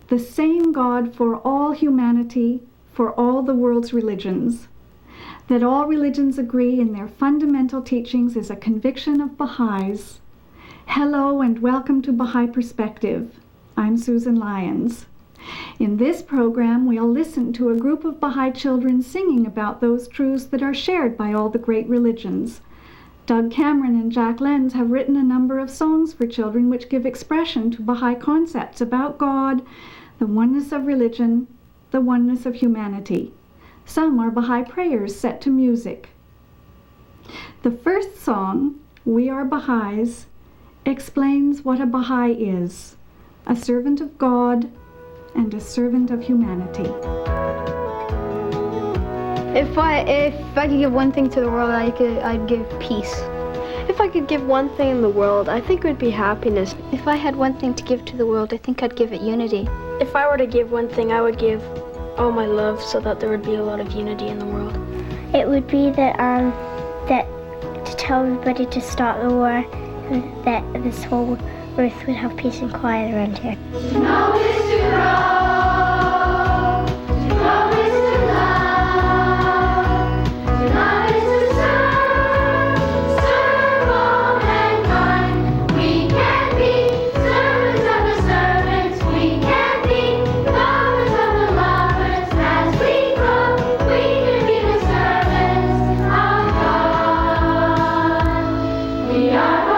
the same God for all humanity, for all the world's religions. That all religions agree in their fundamental teachings is a conviction of Baha'is. Hello and welcome to Baha'i Perspective. I'm Susan Lyons. In this program, we'll listen to a group of Baha'i children singing about those truths that are shared by all the great religions. Doug Cameron and Jack Lenz have written a number of songs for children which give expression to Baha'i concepts about God, the oneness of religion, the oneness of humanity. Some are Baha'i prayers set to music. The first song, We Are Baha'is, explains what a Baha'i is, a servant of God and a servant of humanity. If I could give one thing to the world, I'd give peace. If I could give one thing in the world, I think it would be happiness. If I had one thing to give to the world, I think I'd give it unity. If I were to give one thing, I would give all my love so that there would be a lot of unity in the world. It would be that to tell everybody to stop the war, and that this whole earth would have peace and quiet around here. To know is to grow. To know is to love. To love is to serve all mankind. We can be servants of the servants. We can be lovers of the lovers. As we grow, we can be the servants of God. We are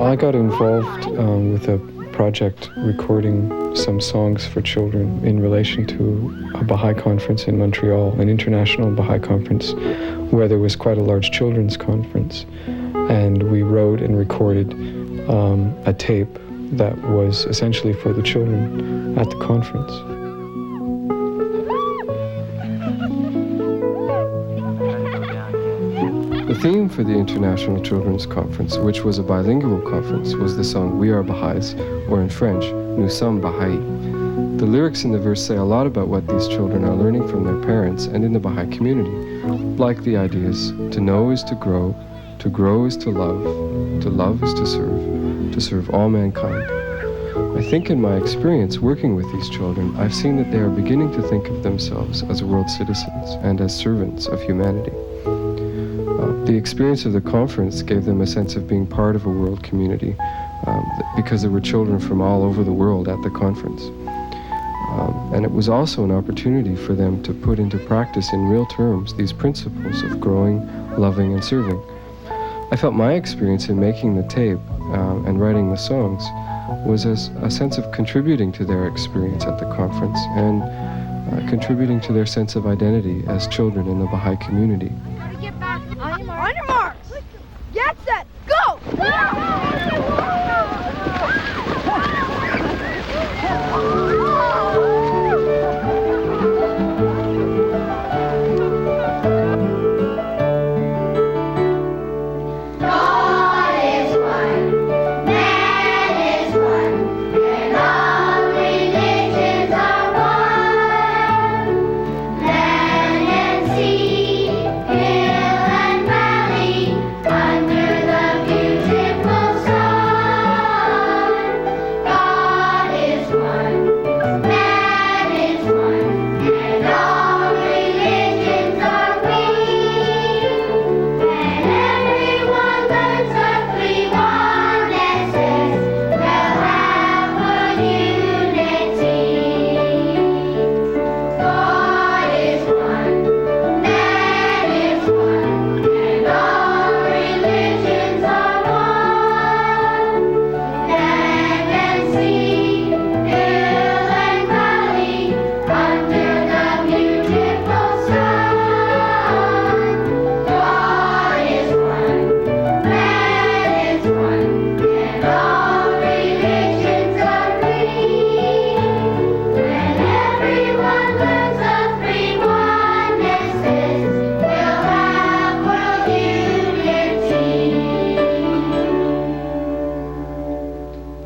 I got involved with a project recording some songs for children in relation to a Baha'i conference in Montreal, an international Baha'i conference, where there was quite a large children's conference. And we wrote and recorded a tape that was essentially for the children at the conference. The theme for the International Children's Conference, which was a bilingual conference, was the song We Are Baha'is, or in French, Nous sommes Baha'i. The lyrics in the verse say a lot about what these children are learning from their parents and in the Baha'i community, like the ideas to know is to grow is to love is to serve all mankind. I think in my experience working with these children, I've seen that they are beginning to think of themselves as world citizens and as servants of humanity. The experience of the conference gave them a sense of being part of a world community because there were children from all over the world at the conference. And it was also an opportunity for them to put into practice in real terms these principles of growing, loving, and serving. I felt my experience in making the tape and writing the songs was as a sense of contributing to their experience at the conference and contributing to their sense of identity as children in the Baha'i community. On your marks! Get set! Go! Future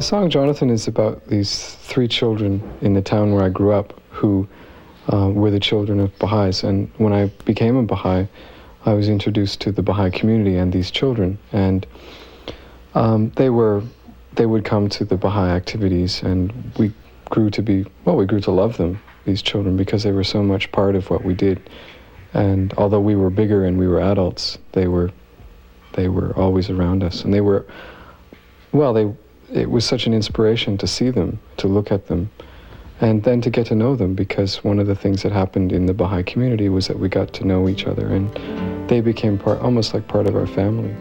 song Jonathan is about these 3 children in the town where I grew up who were the children of Baha'is. And when I became a Baha'i, I was introduced to the Baha'i community and these children. And they would come to the Baha'i activities, and we grew to love them, these children, because they were so much part of what we did. And although we were bigger and we were adults, they were always around us. And it was such an inspiration to see them, to look at them, and then to get to know them, because one of the things that happened in the Baha'i community was that we got to know each other, and they became almost like part of our family.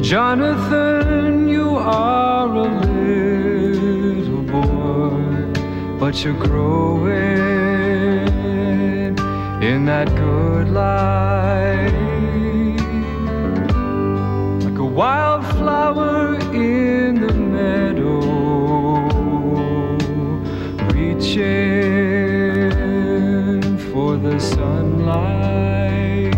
Jonathan, you are a little boy, but you're growing in that good life, like a wildflower in the meadow, reaching for the sunlight.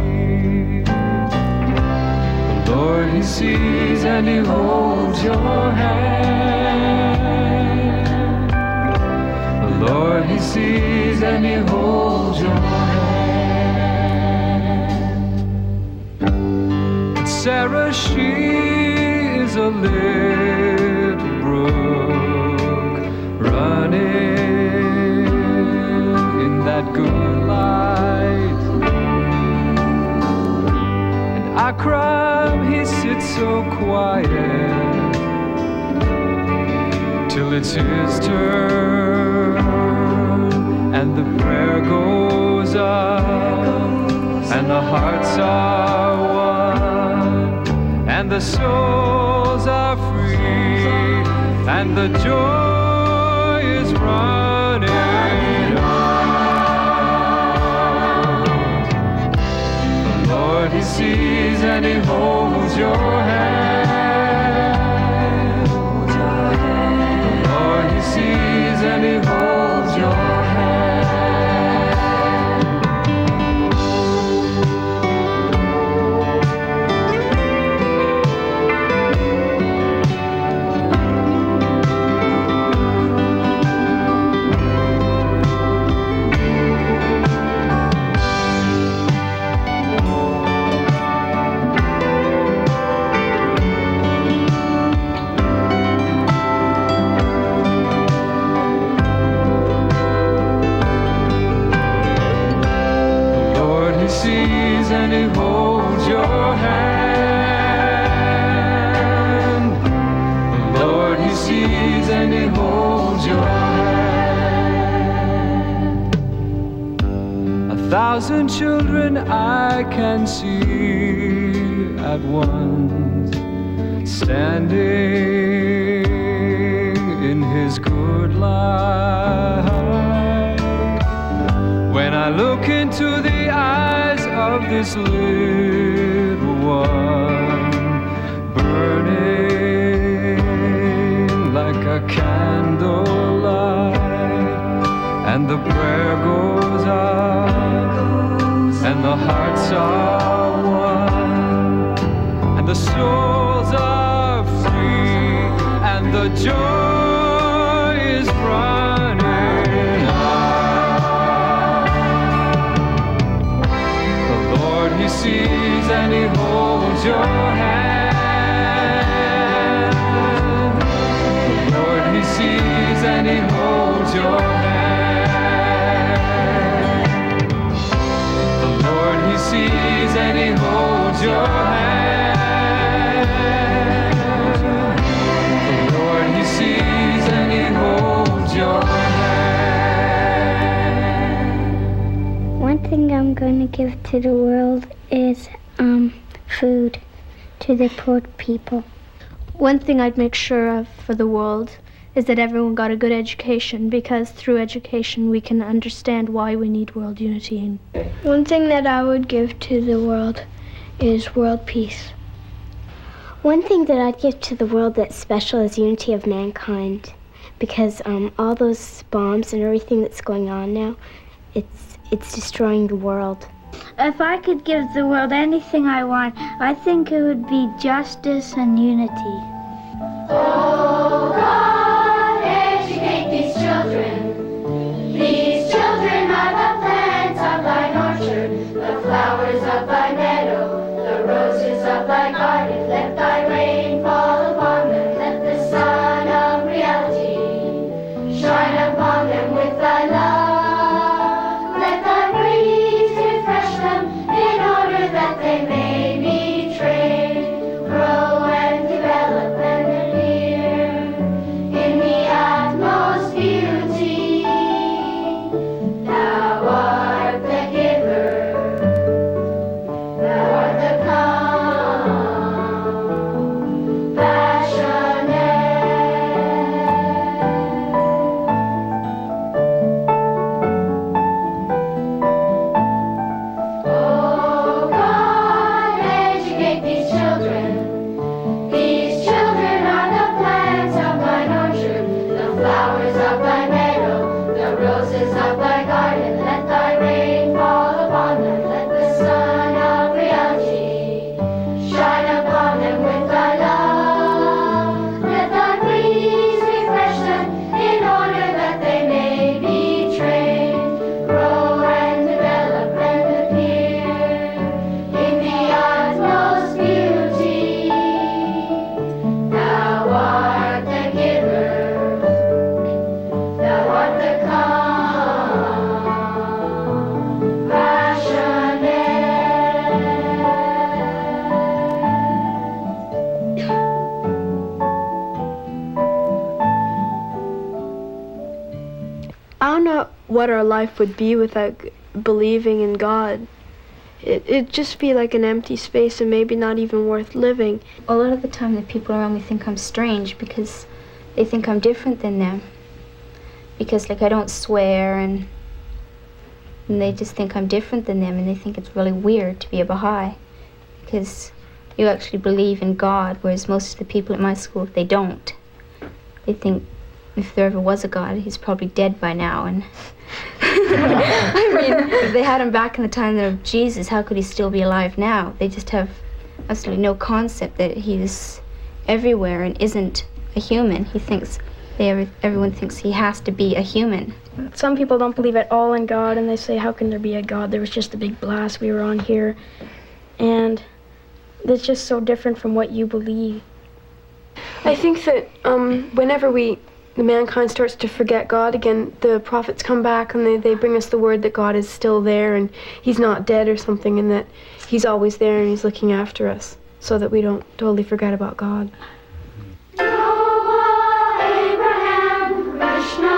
The Lord, He sees and He holds your hand. The Lord, He sees and He holds your hand. Sarah, she is a little brook running in that good light. And Akram, he sits so quiet till it's his turn, and the prayer goes up, and the hearts are one, and the souls are free, and the joy is running out. The Lord, He sees and He holds your hand. The Lord, He sees and He holds your hand. And He holds your hand. The Lord, He sees and He holds your hand. 1,000 children I can see at once, standing in His good light. When I look into the eyes of this little one, burning like a candlelight, and the prayer goes up, and the hearts are one, and the souls are free, and the joy is running out. The Lord, He sees and He holds your hand. The Lord, He sees and He holds your hand. The Lord, He sees and He holds your hand. The Lord, He sees and He holds your hand. One thing I'm going to give to the world is food to the poor people. One thing I'd make sure of for the world is that everyone got a good education, because through education we can understand why we need world unity. One thing that I would give to the world is world peace. One thing that I'd give to the world that's special is unity of mankind, because all those bombs and everything that's going on now, it's destroying the world. If I could give the world anything I want, I think it would be justice and unity. Oh God, educate these children. These children are the plants of thine orchard, the flowers of thy meadow, the roses of thy garden. Let thy rain fall upon them, let the sun of reality shine upon them with thy love. Let thy breeze refresh them in order that they may be trained, grow and develop and appear in the utmost beauty. Thou art the giver, thou art the compassionate. Oh God, educate these children. These children are the plants of thine orchard, the flowers of thy meadow, the roses of thy garden. Let thy rain fall upon them, let the sun of reality shine upon them with thy love. Let thy breeze refresh them in order that they may be trained, grow and develop and appear in the utmost beauty. Thou art the giver, thou art the I don't know what our life would be without believing in God. It'd just be like an empty space and maybe not even worth living. A lot of the time the people around me think I'm strange because they think I'm different than them. Because like I don't swear and they just think I'm different than them and they think it's really weird to be a Baha'i because you actually believe in God, whereas most of the people at my school, they don't. They think if there ever was a God, he's probably dead by now. And I mean, if they had him back in the time of Jesus, how could he still be alive now? They just have absolutely no concept that he's everywhere and isn't a human. He thinks everyone thinks he has to be a human. Some people don't believe at all in God, and they say, how can there be a God? There was just a big blast we were on here. And it's just so different from what you believe. I think that whenever the mankind starts to forget God again, the prophets come back and they bring us the word that God is still there and he's not dead or something, and that he's always there and he's looking after us so that we don't totally forget about God. Noah, Abraham, Krishna,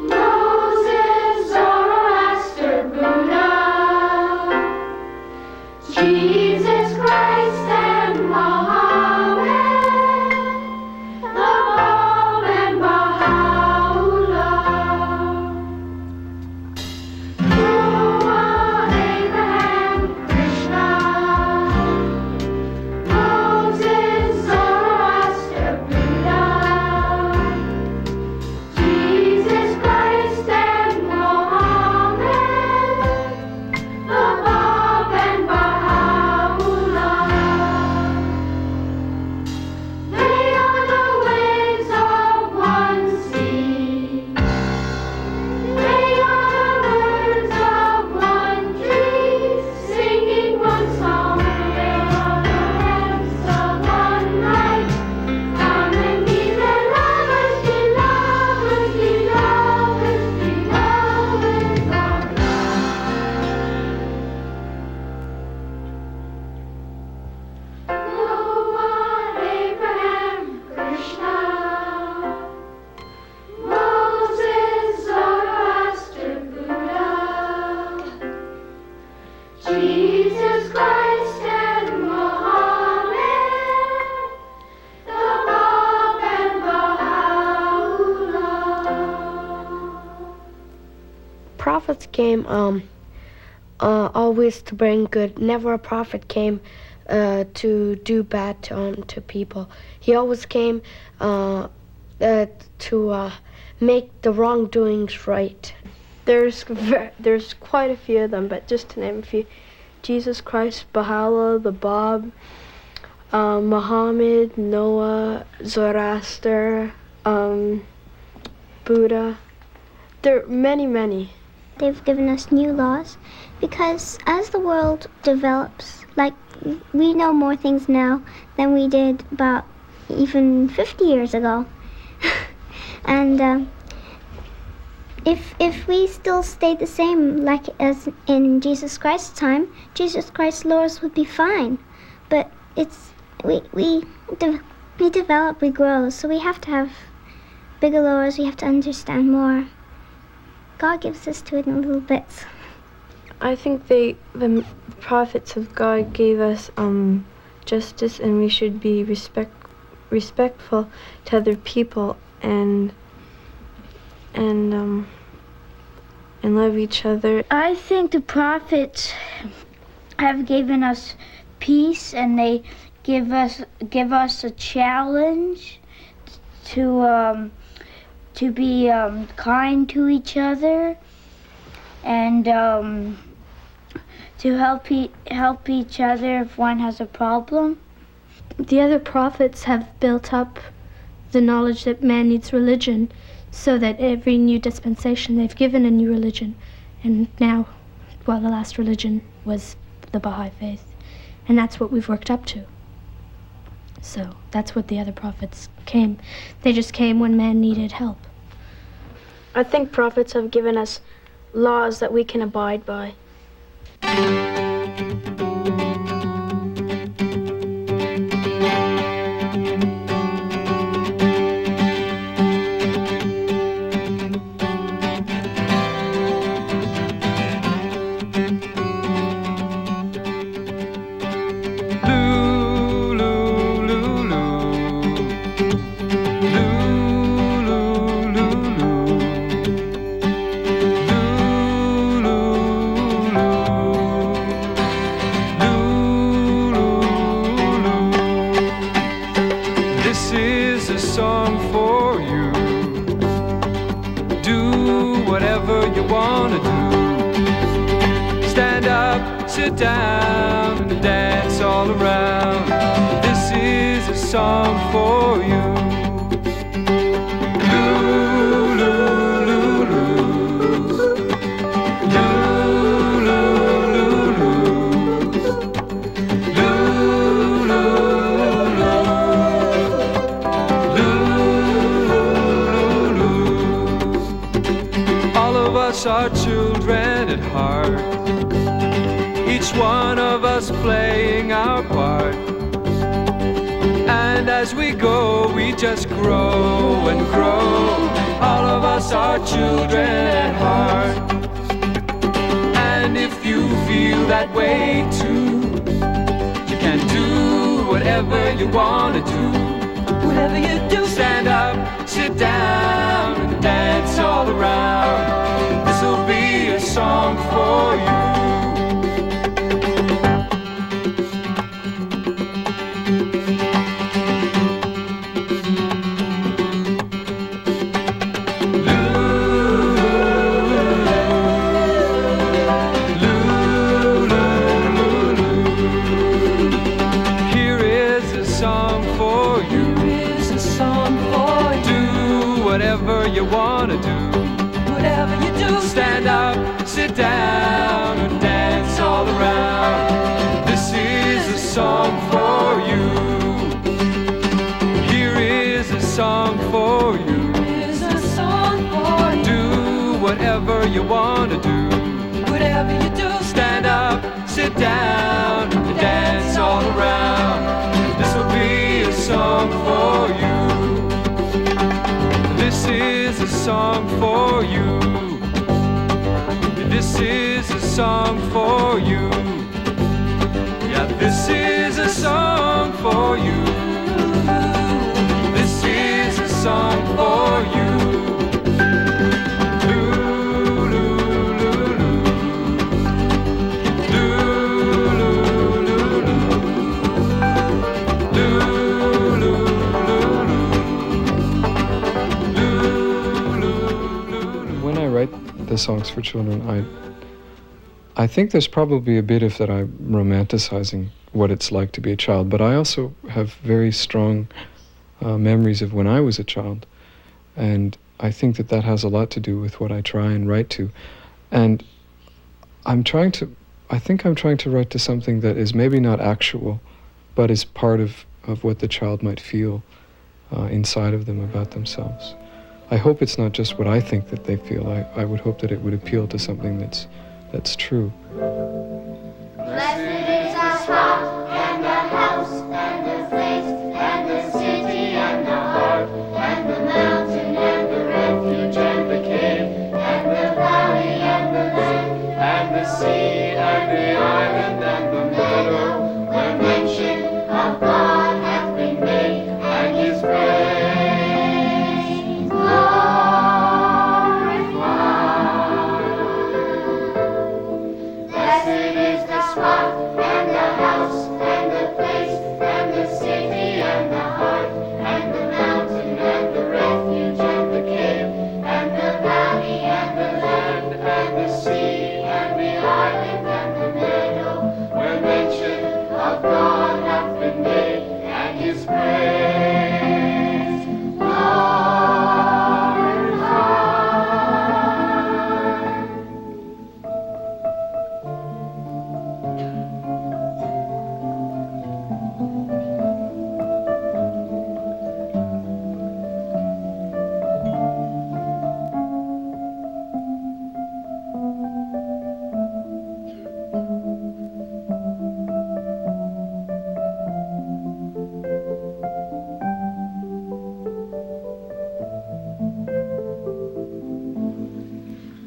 Moses, Zoroaster, Buddha, Jesus Christ and Muhammad, the Bab and Baha'u'llah. Noah, Abraham, Krishna, Moses, Zoroaster, Buddha, Jesus Christ and Muhammad, the Bab and Baha'u'llah. They are the waves of one sea. They are the birds of one tree, singing one song. They are the lamps of one light. Come and be their lovers, be lovers, be lovers, be lovers of love. Noah, Abraham, Krishna, Moses, Zoroaster, Buddha, Jesus Christ and Muhammad, the Bab and Baha'u'llah. Prophets came always to bring good. Never a prophet came to do bad to people. He always came to make the wrongdoings right. There's quite a few of them, but just to name a few: Jesus Christ, Baha'u'llah, the Bab, Muhammad, Noah, Zoroaster, Buddha. There are many, many. They've given us new laws because as the world develops, like we know more things now than we did about even 50 years ago. And if we still stay the same like as in Jesus Christ's time, Jesus Christ's laws would be fine. But we develop, we grow, so we have to have bigger laws, we have to understand more. God gives us to it in little bits. I think the prophets of God gave us justice, and we should be respectful to other people and love each other. I think the prophets have given us peace, and they give us a challenge to be kind to each other, and to help each other if one has a problem. The other prophets have built up the knowledge that man needs religion, so that every new dispensation they've given a new religion. And now, well, the last religion was the Baha'i faith, and that's what we've worked up to. So that's what the other prophets came. They just came when man needed help. I think prophets have given us laws that we can abide by. Sit down and dance all around. This is a song for you. Loo, loo, loo, loo. Loo, loo, loo, loo. Loo, loo, loo. Loo, loo, loo. All of us are children at heart, each one of us playing our part. And as we go, we just grow and grow. All of us are children at heart. And if you feel that way too, you can do whatever you want to do. Whatever you do, stand up, sit down, and dance all around. This'll be a song for you. You wanna do whatever you do, stand up, sit down, and dance all around. This is a song for you. Here is a song for you. Do whatever you wanna do, whatever you do, stand up, sit down, and dance all around. This will be a song for you. This is a song for you. This is a song for you. Yeah, this is a song for you. This is a song for you. Loo, loo, loo, loo. Loo, loo, loo, loo. Loo, loo, loo, loo. When I write the songs for children, I think there's probably a bit of that I'm romanticizing what it's like to be a child, but I also have very strong memories of when I was a child, and I think that that has a lot to do with what I try and write to. And I think I'm trying to write to something that is maybe not actual, but is part of what the child might feel inside of them about themselves. I hope it's not just what I think that they feel. I would hope that it would appeal to something that's true. Blessed is the spot and the house and the place and the city and the heart and the mountain and the refuge and the cave and the valley and the land and the sea and the island and the meadow where mention of God hath been made and His praise glorified. Blessed is the spot and the house and the place and the city and the heart and the mountain and the refuge and the cave and the valley and the land and the sea and the island and the meadow where mention of God hath been made and His praise glorified.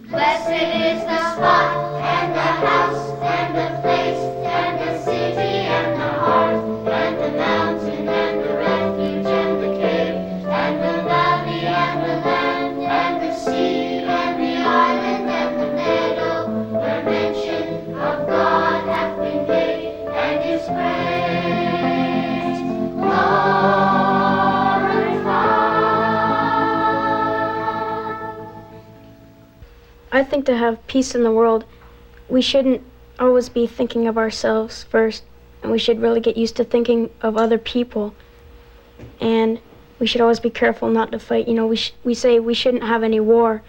Blessed is the spot and the house and the place and the city and the heart and the mountain and the refuge and the cave and the valley and the land and the sea and the island and the meadow where mention of God hath been made and His praise glorified. I think to have peace in the world, we shouldn't always be thinking of ourselves first, and we should really get used to thinking of other people. And we should always be careful not to fight. You know, we say we shouldn't have any war,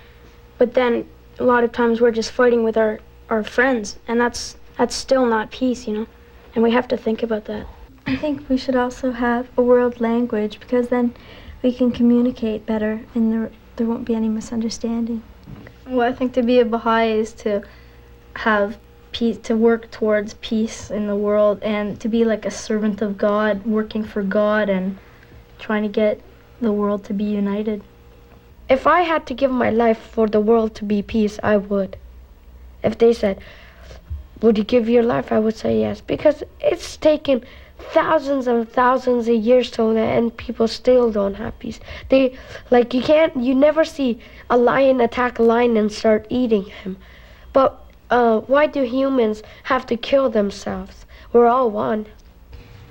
but then a lot of times we're just fighting with our friends, and that's still not peace, you know, and we have to think about that. I think we should also have a world language, because then we can communicate better and there won't be any misunderstanding. Well, I think to be a Baha'i is to have peace, to work towards peace in the world, and to be like a servant of God, working for God and trying to get the world to be united. If I had to give my life for the world to be peace, I would. If they said, would you give your life? I would say yes, because it's taken thousands and thousands of years till then, and people still don't have peace. You never see a lion attack a lion and start eating him. But why do humans have to kill themselves? We're all one.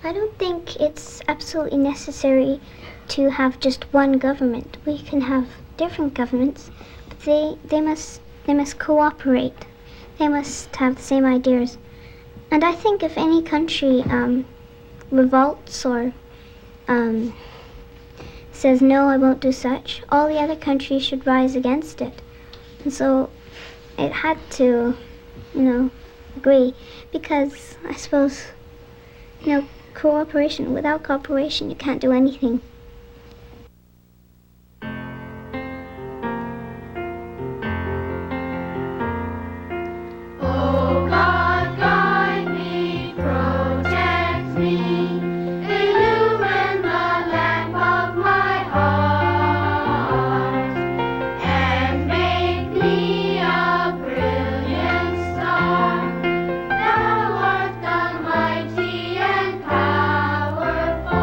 I don't think it's absolutely necessary to have just one government. We can have different governments, but they must cooperate. They must have the same ideas. And I think if any country revolts or says, no, I won't do such, all the other countries should rise against it. And so it had to, agree, because I suppose, cooperation, without cooperation, you can't do anything. Oh God, guide me, protect me, illumine the lamp of my heart, and make me a brilliant star. Thou art the mighty and powerful.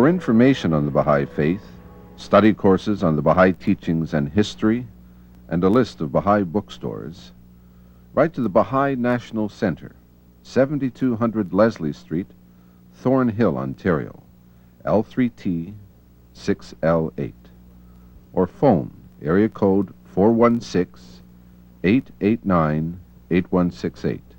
For information on the Baha'i Faith, study courses on the Baha'i teachings and history, and a list of Baha'i bookstores, write to the Baha'i National Center, 7200 Leslie Street, Thornhill, Ontario, L3T 6L8, or phone area code 416-889-8168.